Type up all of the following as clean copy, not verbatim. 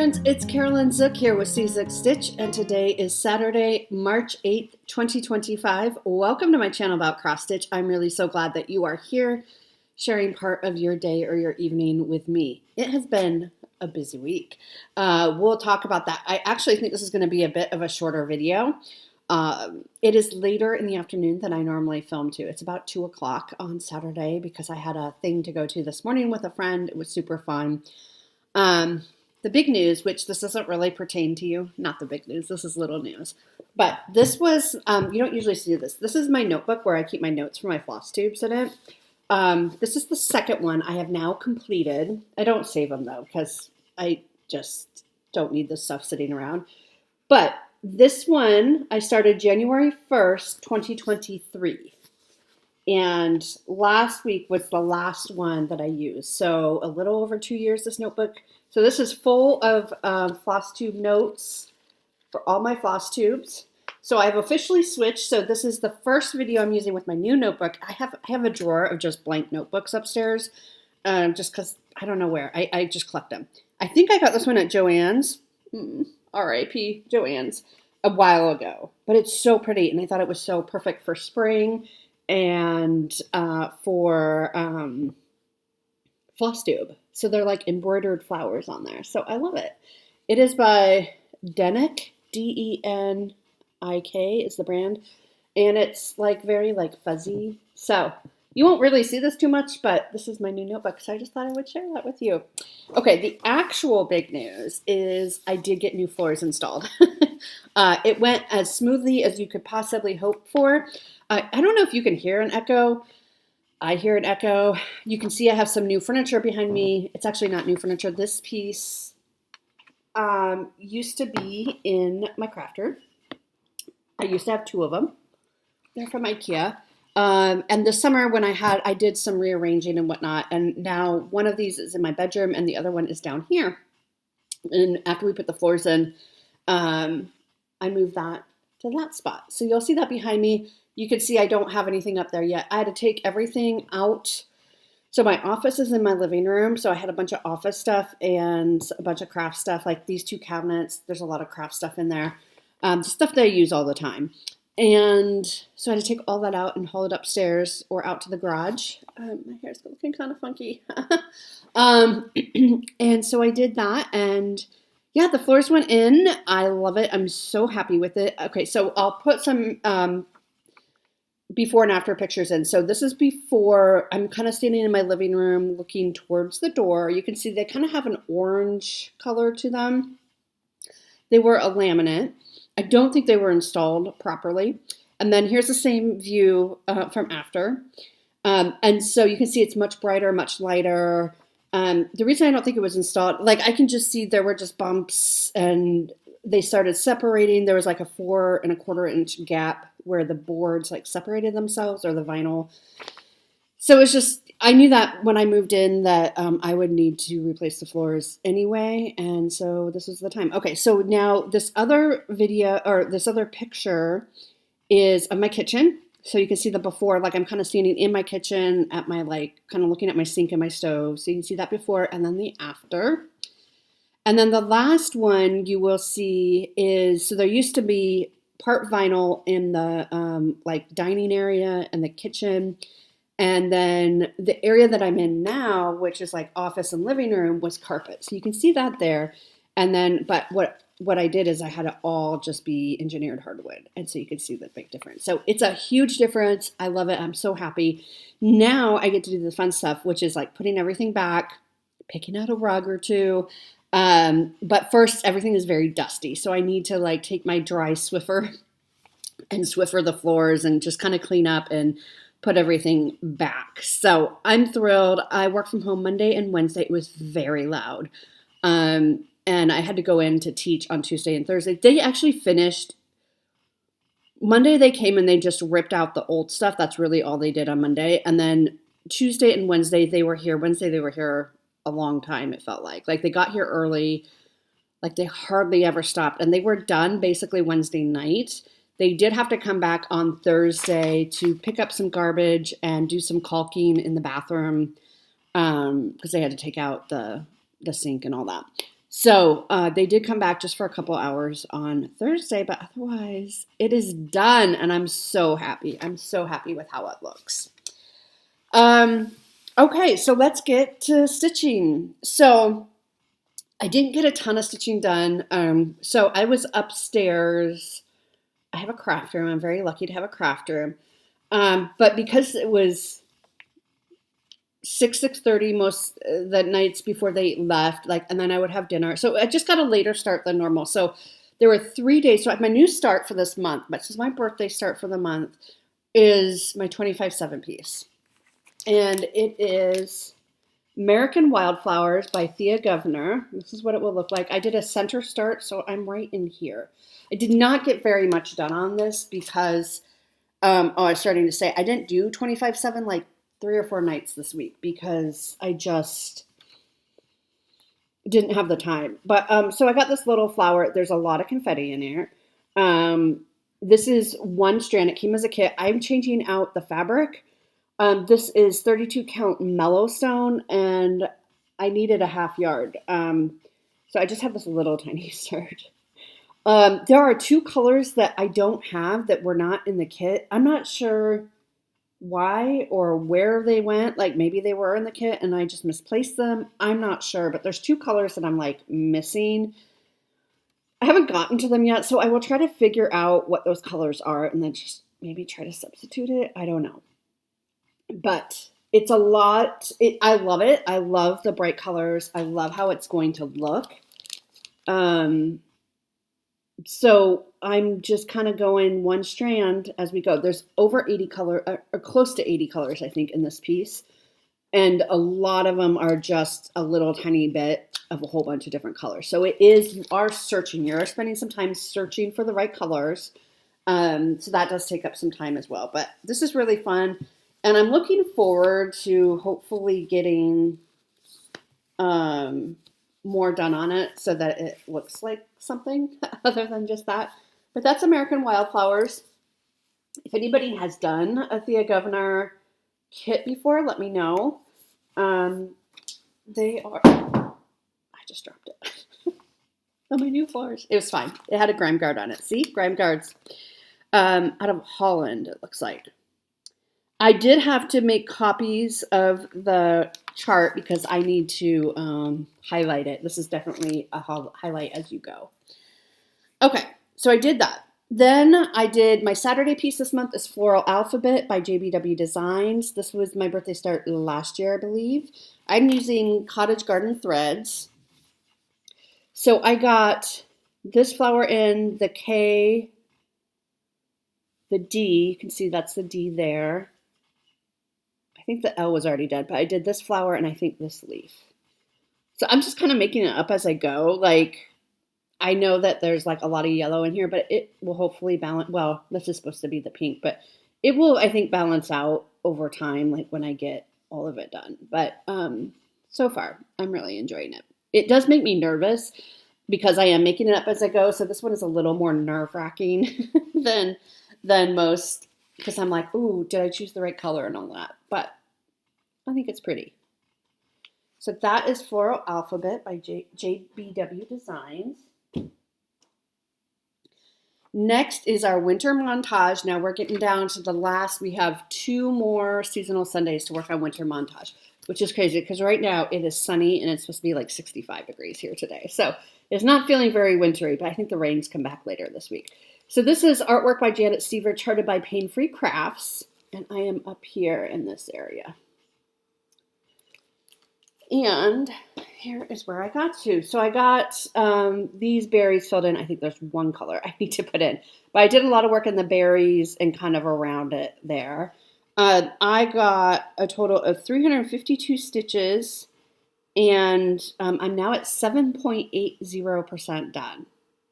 friends, it's Carolyn Zook here with C6 Stitch, and today is Saturday, March 8th, 2025. Welcome to my channel about cross stitch. I'm really so glad that you are here sharing part of your day or your evening with me. It has been a busy week. We'll talk about that. I actually think this is going to be a bit of a shorter video. It is later in the afternoon than I normally film to. It's about 2 o'clock on Saturday because I had a thing to go to this morning with a friend. It was super fun. The big news, which this doesn't really pertain to you, not the big news, this is little news, but this was, you don't usually see this. This is my notebook where I keep my notes for my floss tubes in it. This is the second one I have now completed. I don't save them though, because I just don't need this stuff sitting around. But this one I started January 1st, 2023. And last week was the last one that I used. So a little over 2 years, this notebook. So this is full of Flosstube notes for all my floss tubes. So I've officially switched. So this is the first video I'm using with my new notebook. I have a drawer of just blank notebooks upstairs, just because I don't know where. I just collect them. I think I got this one at Joann's, R.I.P. Joann's, a while ago. But it's so pretty, and I thought it was so perfect for spring and for Flosstube. So they're like embroidered flowers on there. So I love it. It is by Denik, D-E-N-I-K is the brand. And it's like very like fuzzy. So you won't really see this too much, but this is my new notebook. So I just thought I would share that with you. Okay, the actual big news is I did get new floors installed. It went as smoothly as you could possibly hope for. I don't know if you can hear an echo. I hear an echo. You can see I have some new furniture behind me. It's actually not new furniture. This piece used to be in my crafter. I used to have two of them. They're from IKEA. And this summer when I did some rearranging and whatnot. And now one of these is in my bedroom and the other one is down here. And after we put the floors in, I moved that to that spot. So you'll see that behind me. You can see I don't have anything up there yet. I had to take everything out. So my office is in my living room. So I had a bunch of office stuff and a bunch of craft stuff, like these two cabinets. There's a lot of craft stuff in there. Stuff that I use all the time. And so I had to take all that out and haul it upstairs or out to the garage. My hair's looking kind of funky. And so I did that, and yeah, the floors went in. I love it. I'm so happy with it. Okay, so I'll put some before and after pictures in. So this is before. I'm kind of standing in my living room looking towards the door. You can see they kind of have an orange color to them. They were a laminate. I don't think they were installed properly. And then here's the same view from after. And so you can see it's much brighter, much lighter. The reason I don't think it was installed, like I can just see there were just bumps and they started separating. There was like a 4 1/4 inch gap where the boards like separated themselves, or the vinyl. So it's just, I knew that when I moved in that I would need to replace the floors anyway. And so this was the time. Okay, so now this other video, or this other picture is of my kitchen. So you can see the before, like I'm kind of standing in my kitchen at my, like, kind of looking at my sink and my stove. So you can see that before, and then the after. And then the last one you will see is, so there used to be part vinyl in the like dining area and the kitchen. And then the area that I'm in now, which is like office and living room, was carpet. So you can see that there. And then, but what I did is I had it all just be engineered hardwood. And so you can see the big difference. So it's a huge difference. I love it. I'm so happy. Now I get to do the fun stuff, which is like putting everything back, picking out a rug or two. But first, everything is very dusty. So I need to like take my dry Swiffer and Swiffer the floors and just kind of clean up and put everything back. So I'm thrilled. I work from home Monday and Wednesday. It was very loud. And I had to go in to teach on Tuesday and Thursday. They actually finished. Monday they came and they just ripped out the old stuff. That's really all they did on Monday. And then Tuesday and Wednesday they were here. Wednesday they were here a long time, it felt like. Like they got here early. Like they hardly ever stopped. And they were done basically Wednesday night. They did have to come back on Thursday to pick up some garbage and do some caulking in the bathroom because they had to take out the sink and all that. So they did come back just for a couple hours on Thursday, but otherwise it is done, and I'm so happy. I'm so happy with how it looks. Okay, so let's get to stitching. So I didn't get a ton of stitching done. So I was upstairs. I have a craft room. I'm very lucky to have a craft room. But because it was 6:30 most the nights before they left, and then I would have dinner. So I just got a later start than normal. So there were 3 days. So my new start for this month, but this is my birthday start for the month, is my 25/7 piece. And it is American Wildflowers by Thea Governor. This is what it will look like. I did a center start, so I'm right in here. I did not get very much done on this because, I was starting to say, I didn't do 25/7 like 3 or 4 nights this week because I just didn't have the time. But so I got this little flower. There's a lot of confetti in here. This is one strand. It came as a kit. I'm changing out the fabric. This is 32 count Mellowstone, and I needed a half yard. So I just have this little tiny start. There are 2 colors that I don't have that were not in the kit. I'm not sure why or where they went. Like maybe they were in the kit and I just misplaced them. I'm not sure, but there's 2 colors that I'm missing. I haven't gotten to them yet, so I will try to figure out what those colors are and then just maybe try to substitute it. I don't know. But it's a lot. I love it. I love the bright colors. I love how it's going to look. So I'm just kind of going one strand as we go. There's over 80 color, or close to 80 colors, I think, in this piece. And a lot of them are just a little tiny bit of a whole bunch of different colors. So you are searching. You're spending some time searching for the right colors. So that does take up some time as well. But this is really fun. And I'm looking forward to hopefully getting more done on it so that it looks like something other than just that. But that's American Wildflowers. If anybody has done a Thea Governor kit before, let me know. They are... I just dropped it. Oh, my new flowers. It was fine. It had a grime guard on it. See? Grime guards. Out of Holland, it looks like. I did have to make copies of the chart because I need to highlight it. This is definitely a highlight as you go. Okay, so I did that. Then I did my Saturday piece this month is Floral Alphabet by JBW Designs. This was my birthday start last year, I believe. I'm using Cottage Garden threads. So I got this flower in the K, the D. You can see that's the D there. I think the L was already dead, but I did this flower and I think this leaf. So I'm just kind of making it up as I go. I know that there's a lot of yellow in here, but it will hopefully balance. Well, this is supposed to be the pink, but it will, I think, balance out over time, when I get all of it done. But so far, I'm really enjoying it. It does make me nervous because I am making it up as I go. So this one is a little more nerve-wracking than most, because I'm like, ooh, did I choose the right color and all that? But I think it's pretty. So that is Floral Alphabet by JBW Designs. Next is our winter montage. Now we're getting down to the last. We have 2 more seasonal Sundays to work on winter montage, which is crazy because right now it is sunny and it's supposed to be 65 degrees here today. So it's not feeling very wintry, but I think the rains come back later this week. So this is artwork by Janet Seaver, charted by Pain Free Crafts, and I am up here in this area. And here is where I got to. So I got these berries filled in. I think there's one color I need to put in. But I did a lot of work in the berries and kind of around it there. I got a total of 352 stitches, and I'm now at 7.80% done.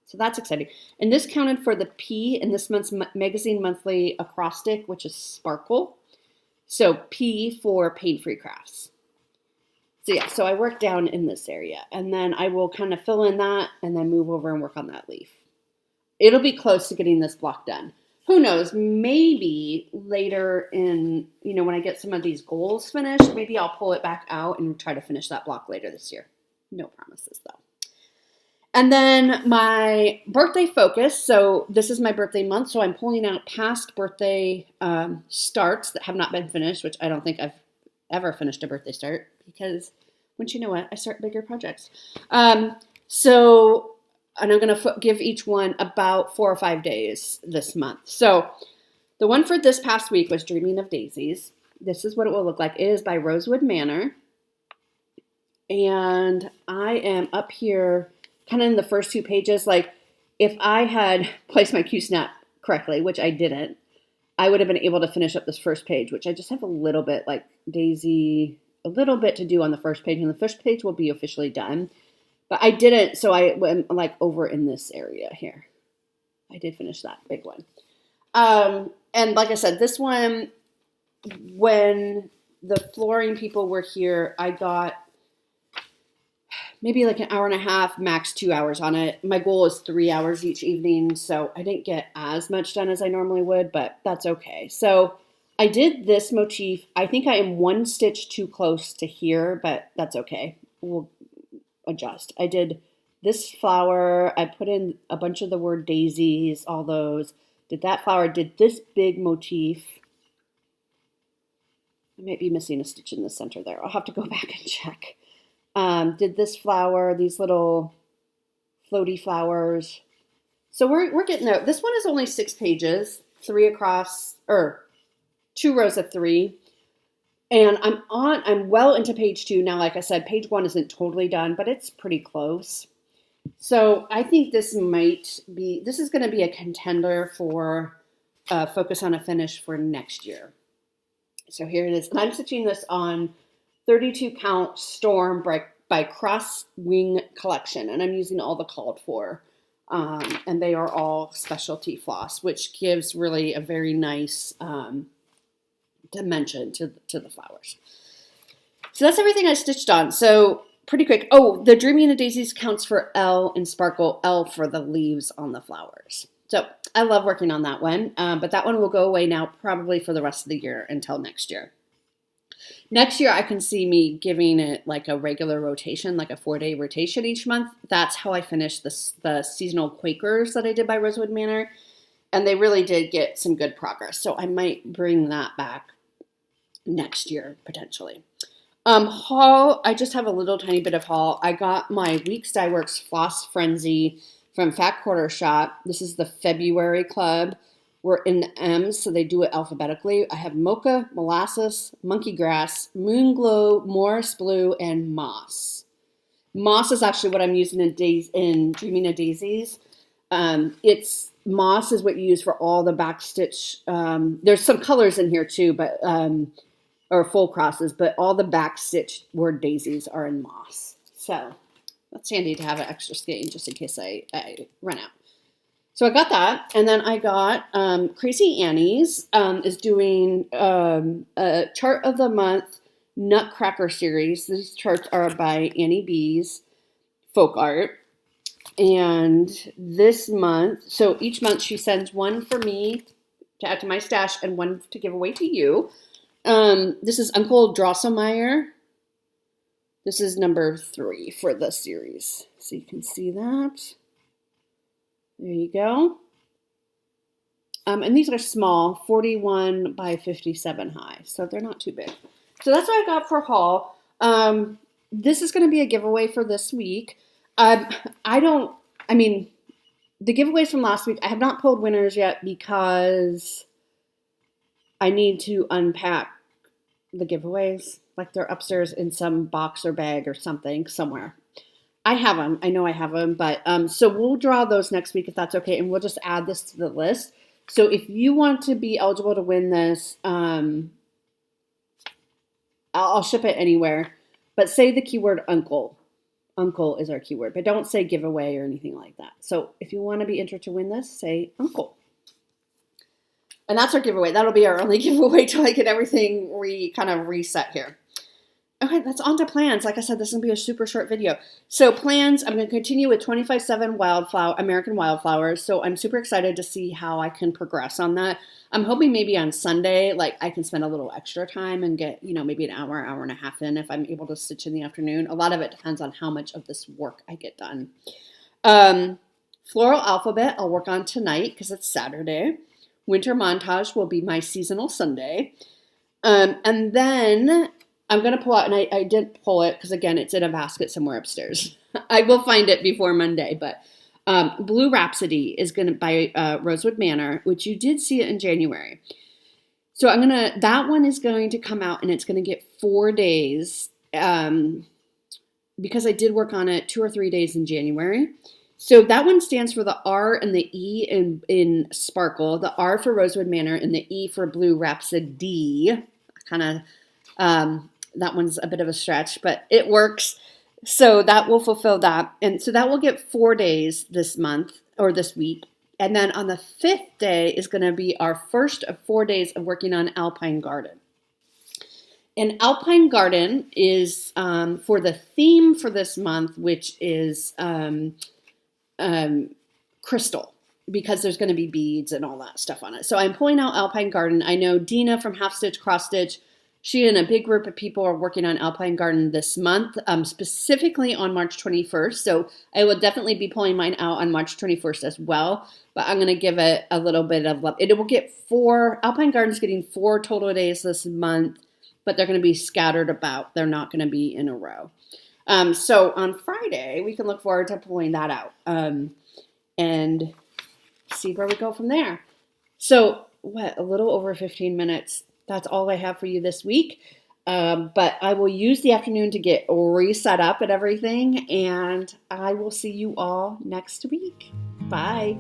So that's exciting. And this counted for the P in this month's Magazine Monthly acrostic, which is Sparkle. So P for Pain Free Crafts. So yeah, so I work down in this area, and then I will kind of fill in that and then move over and work on that leaf. It'll be close to getting this block done. Who knows, maybe later in, when I get some of these goals finished, maybe I'll pull it back out and try to finish that block later this year. No promises though. And then my birthday focus. So this is my birthday month. So I'm pulling out past birthday starts that have not been finished, which I don't think I've ever finished a birthday start because once you know what, I start bigger projects. And I'm going to give each one about 4 or 5 days this month. So the one for this past week was Dreaming of Daisies. This is what it will look like. It is by Rosewood Manor. And I am up here kind of in the first 2 pages. Like if I had placed my Q-snap correctly, which I didn't, I would have been able to finish up this first page, which I just have a little bit like Daisy, a little bit to do on the first page. And the first page will be officially done. But I didn't, so I went like over in this area here. I did finish that big one. And like I said, this one, when the flooring people were here, I got maybe like an hour and a half, max 2 hours on it. My goal is 3 hours each evening, so I didn't get as much done as I normally would, but that's okay. So I did this motif. I think I am 1 stitch too close to here, but that's okay. We'll adjust. I did this flower. I put in a bunch of the word daisies, all those. Did that flower. Did this big motif. I might be missing a stitch in the center there. I'll have to go back and check. Did this flower, these little floaty flowers. So we're getting there. This one is only 6 pages, 3 across, or 2 rows of 3. And I'm well into page 2 now. Like I said, page 1 isn't totally done, but it's pretty close. So I think this is going to be a contender for Focus on a Finish for next year. So here it is. And I'm stitching this on 32 count Storm by Crosswing Collection. And I'm using all the called for. And they are all specialty floss, which gives really a very nice dimension to the flowers. So that's everything I stitched on. So pretty quick. Oh, the Dreaming of Daisies counts for L in Sparkle, L for the leaves on the flowers. So I love working on that one, but that one will go away now probably for the rest of the year until next year. Next year, I can see me giving it like a regular rotation, like a 4-day rotation each month. That's how I finished the seasonal Quakers that I did by Rosewood Manor. And they really did get some good progress. So I might bring that back next year, potentially. Haul, I just have a little tiny bit of haul. I got my Weeks Dye Works Floss Frenzy from Fat Quarter Shop. This is the February club. We're in the M's, so they do it alphabetically. I have Mocha, Molasses, Monkey Grass, Moon Glow, Morris Blue, and Moss. Moss is actually what I'm using in Dreaming of Daisies. Moss is what you use for all the back stitch. There's some colors in here too, but or full crosses, but all the back stitch word daisies are in moss. So that's handy to have an extra skein just in case I run out. So I got that, and then I got Crazy Annie's is doing a chart of the month Nutcracker series. These charts are by Annie B's Folk Art. And this month, so each month she sends one for me to add to my stash and one to give away to you. This is Uncle Drosselmeyer. This is number 3 for the series. So you can see that. There you go. And these are small, 41 by 57 high. So they're not too big. So that's what I got for haul. This is going to be a giveaway for this week. The giveaways from last week, I have not pulled winners yet because I need to unpack the giveaways. Like they're upstairs in some box or bag or something somewhere. I have them. I know I have them, but so we'll draw those next week if that's okay, and we'll just add this to the list. So if you want to be eligible to win this, I'll ship it anywhere, but say the keyword uncle. Uncle is our keyword, but don't say giveaway or anything like that. So if you want to be entered to win this, say uncle. And that's our giveaway. That'll be our only giveaway till I get everything kind of reset here. Okay, that's on to plans. Like I said, this is going to be a super short video. So plans, I'm going to continue with 25/7 American Wildflowers. So I'm super excited to see how I can progress on that. I'm hoping maybe on Sunday, like I can spend a little extra time and get, maybe an hour and a half in if I'm able to stitch in the afternoon. A lot of it depends on how much of this work I get done. Floral Alphabet I'll work on tonight because it's Saturday. Winter Montage will be my seasonal Sunday. And then I'm going to pull out, and I didn't pull it because, again, it's in a basket somewhere upstairs. I will find it before Monday, but Blue Rhapsody is going to by Rosewood Manor, which you did see it in January. So that one is going to come out, and it's going to get 4 days because I did work on it 2 or 3 days in January. So that one stands for the R and the E in Sparkle, the R for Rosewood Manor and the E for Blue Rhapsody. That one's a bit of a stretch, but it works. So that will fulfill that. And so that will get 4 days this month or this week. And then on the 5th day is going to be our first of 4 days of working on Alpine Garden. And Alpine Garden is for the theme for this month, which is crystal, because there's going to be beads and all that stuff on it. So I'm pulling out Alpine Garden. I know Dina from Half Stitch Cross Stitch, she and a big group of people are working on Alpine Garden this month, specifically on March 21st. So I will definitely be pulling mine out on March 21st as well. But I'm going to give it a little bit of love. It will get 4, Alpine Garden's getting 4 total days this month, but they're going to be scattered about. They're not going to be in a row. So on Friday, we can look forward to pulling that out and see where we go from there. So a little over 15 minutes. That's all I have for you this week. But I will use the afternoon to get reset up and everything. And I will see you all next week. Bye.